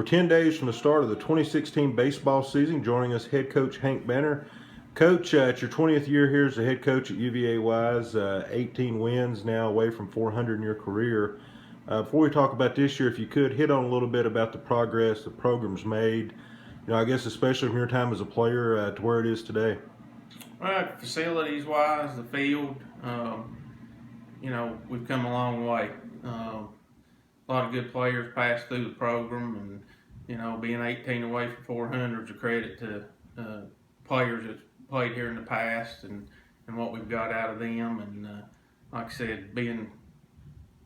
We're 10 days from the start of the 2016 baseball season. Joining us, head coach Hank Banner. Coach, it's your 20th year here as the head coach at UVA-Wise. 18 wins now, away from 400 in your career. Before we talk about this year, if you could hit on a little bit about the progress the program's made, I guess especially from your time as a player to where it is today. Well, facilities-wise, the field, we've come a long way. A lot of good players passed through the program, and being 18 away from 400 is a credit to players that played here in the past and what we've got out of them. And like I said, being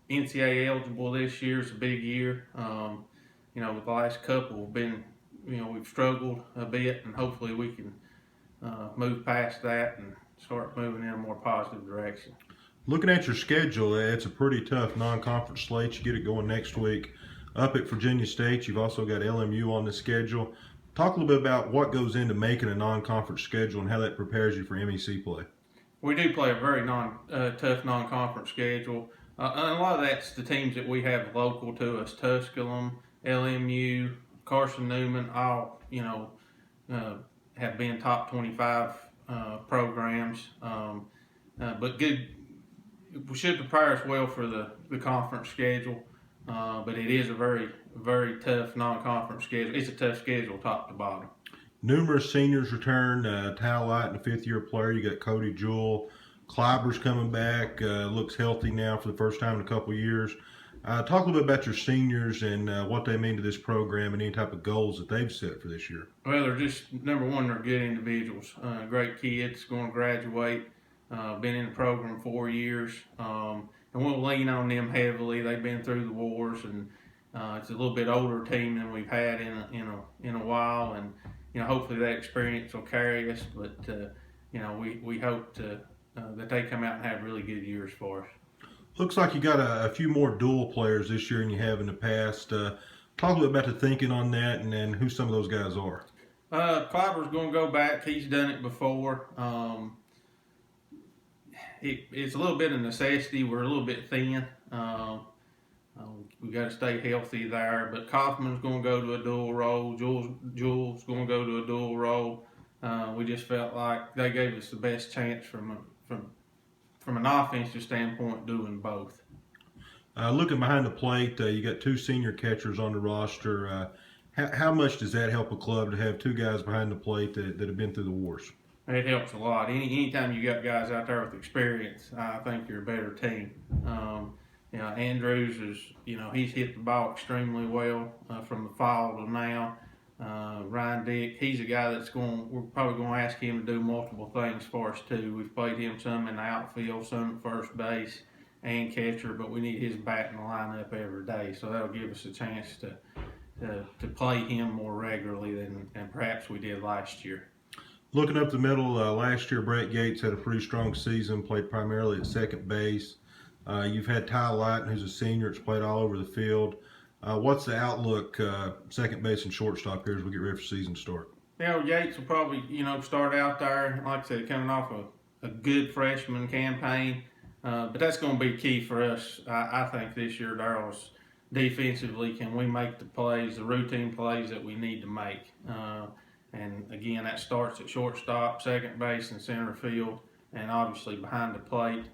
NCAA eligible this year is a big year. With the last couple, we've struggled a bit, and hopefully we can move past that and start moving in a more positive direction. Looking at your schedule, it's a pretty tough non-conference slate. You get it going next week up at Virginia State. You've also got LMU on the schedule. Talk a little bit about what goes into making a non-conference schedule and how that prepares you for MEC play. We do play a very tough non-conference schedule. And a lot of that's the teams that we have local to us: Tusculum, LMU, Carson Newman. All have been top 25 programs. But good. We should prepare us well for the conference schedule, but it is a very, very tough non-conference schedule. It's a tough schedule top to bottom. Numerous seniors return. Ty Light, a fifth-year player. You got Cody Jewell. Kleiber's coming back. Looks healthy now for the first time in a couple of years. Talk a little bit about your seniors and what they mean to this program and any type of goals that they've set for this year. Well, they're just, number one, they're good individuals. Great kids, going to graduate. Been in the program 4 years, and we'll lean on them heavily. They've been through the wars, and it's a little bit older team than we've had in a while. And hopefully that experience will carry us. But we hope that they come out and have really good years for us. Looks like you got a few more dual players this year than you have in the past. Talk a little bit about the thinking on that, and then who some of those guys are. Kleiber's going to go back. He's done it before. It's a little bit of necessity. We're a little bit thin. We've got to stay healthy there. But Kaufman's going to go to a dual role. Jewell's going to go to a dual role. We just felt like they gave us the best chance from an offensive standpoint doing both. Looking behind the plate, you got two senior catchers on the roster. How much does that help a club to have two guys behind the plate that have been through the wars? It helps a lot. Anytime you got guys out there with experience, I think you're a better team. Andrews is, he's hit the ball extremely well from the fall to now. Ryan Dick, he's a guy we're probably going to ask him to do multiple things for us too. We've played him some in the outfield, some at first base and catcher, but we need his bat in the lineup every day. So that'll give us a chance to play him more regularly than perhaps we did last year. Looking up the middle, last year Brett Gates had a pretty strong season, played primarily at second base. You've had Ty Light, who's a senior, that's played all over the field. What's the outlook, second base and shortstop here as we get ready for season start? Gates will probably, start out there, like I said, coming off a good freshman campaign. But that's going to be key for us, I think, this year, Daryl's defensively. Can we make the plays, the routine plays that we need to make? And again, that starts at shortstop, second base, and center field, and obviously behind the plate.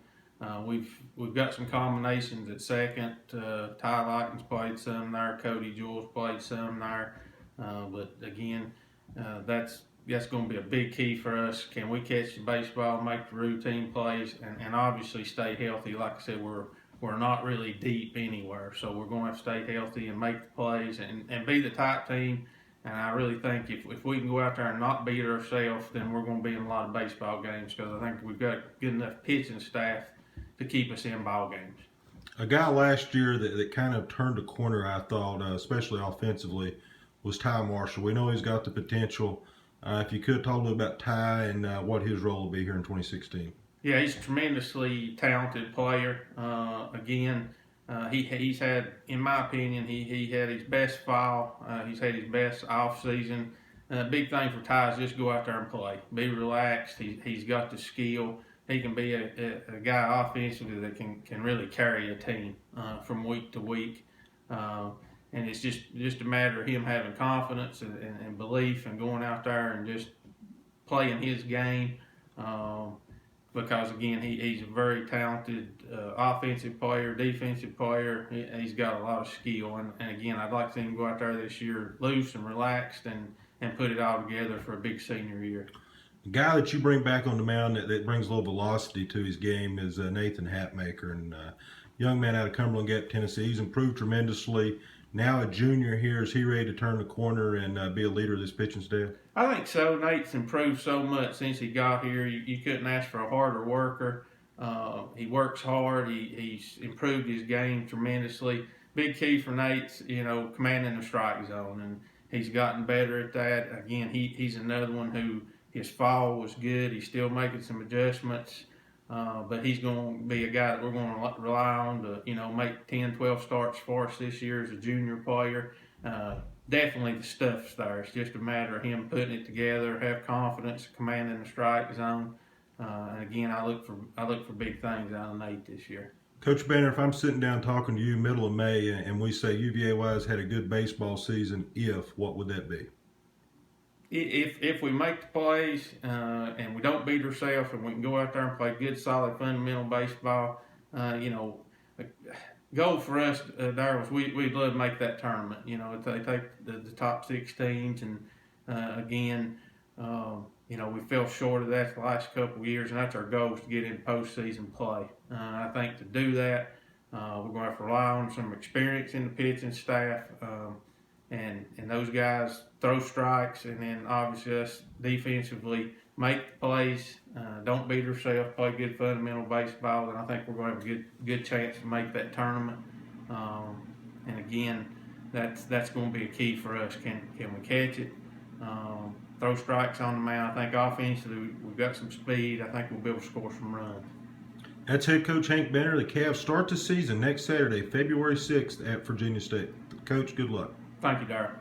We've got some combinations at second. Ty Lighton's played some there. Cody Jewell's played some there. But again, that's going to be a big key for us. Can we catch the baseball, make the routine plays, and obviously stay healthy? Like I said, we're not really deep anywhere, so we're going to have to stay healthy and make the plays and be the type team. And I really think if we can go out there and not beat ourselves, then we're going to be in a lot of baseball games, because I think we've got good enough pitching staff to keep us in ball games. A guy last year that kind of turned a corner, I thought, especially offensively, was Ty Marshall. We know he's got the potential. If you could talk a little about Ty and what his role will be here in 2016. Yeah, he's a tremendously talented player. He's had, in my opinion, he had his best fall. He's had his best off season. Big thing for Ty is just go out there and play. Be relaxed. He's got the skill. He can be a guy offensively that can really carry a team from week to week. and it's just a matter of him having confidence and belief and going out there and just playing his game. Because again, he's a very talented offensive player, defensive player. He's got a lot of skill, and again, I'd like to see him go out there this year loose and relaxed and put it all together for a big senior year. The guy that you bring back on the mound that brings a little velocity to his game is Nathan Hatmaker, and young man out of Cumberland Gap, Tennessee. He's improved tremendously. Now a junior here, is he ready to turn the corner and be a leader of this pitching staff? I think so. Nate's improved so much since he got here. You couldn't ask for a harder worker. He works hard. He's improved his game tremendously. Big key for Nate's, commanding the strike zone, and he's gotten better at that. Again, he's another one who his fall was good. He's still making some adjustments. But he's going to be a guy that we're going to rely on to, make 10, 12 starts for us this year as a junior player. Definitely the stuff's there. It's just a matter of him putting it together, have confidence, commanding the strike zone. And again, I look for big things out of Nate this year. Coach Banner, if I'm sitting down talking to you middle of May and we say UVA-wise had a good baseball season, what would that be? If we make the plays and we don't beat ourselves and we can go out there and play good, solid, fundamental baseball, goal for us there was we'd love to make that tournament. They take the top 6 teams, and again, we fell short of that the last couple of years, and that's our goal, is to get into postseason play. I think to do that, we're going to have to rely on some experience in the pitching staff. And those guys throw strikes, and then obviously us defensively make the plays, don't beat ourselves, play good fundamental baseball, and I think we're going to have a good chance to make that tournament. And again, that's going to be a key for us. Can we catch it? Throw strikes on the mound. I think offensively we've got some speed. I think we'll be able to score some runs. That's head coach Hank Banner. The Cavs start the season next Saturday, February 6th at Virginia State. Coach, good luck. Thank you, Darrell.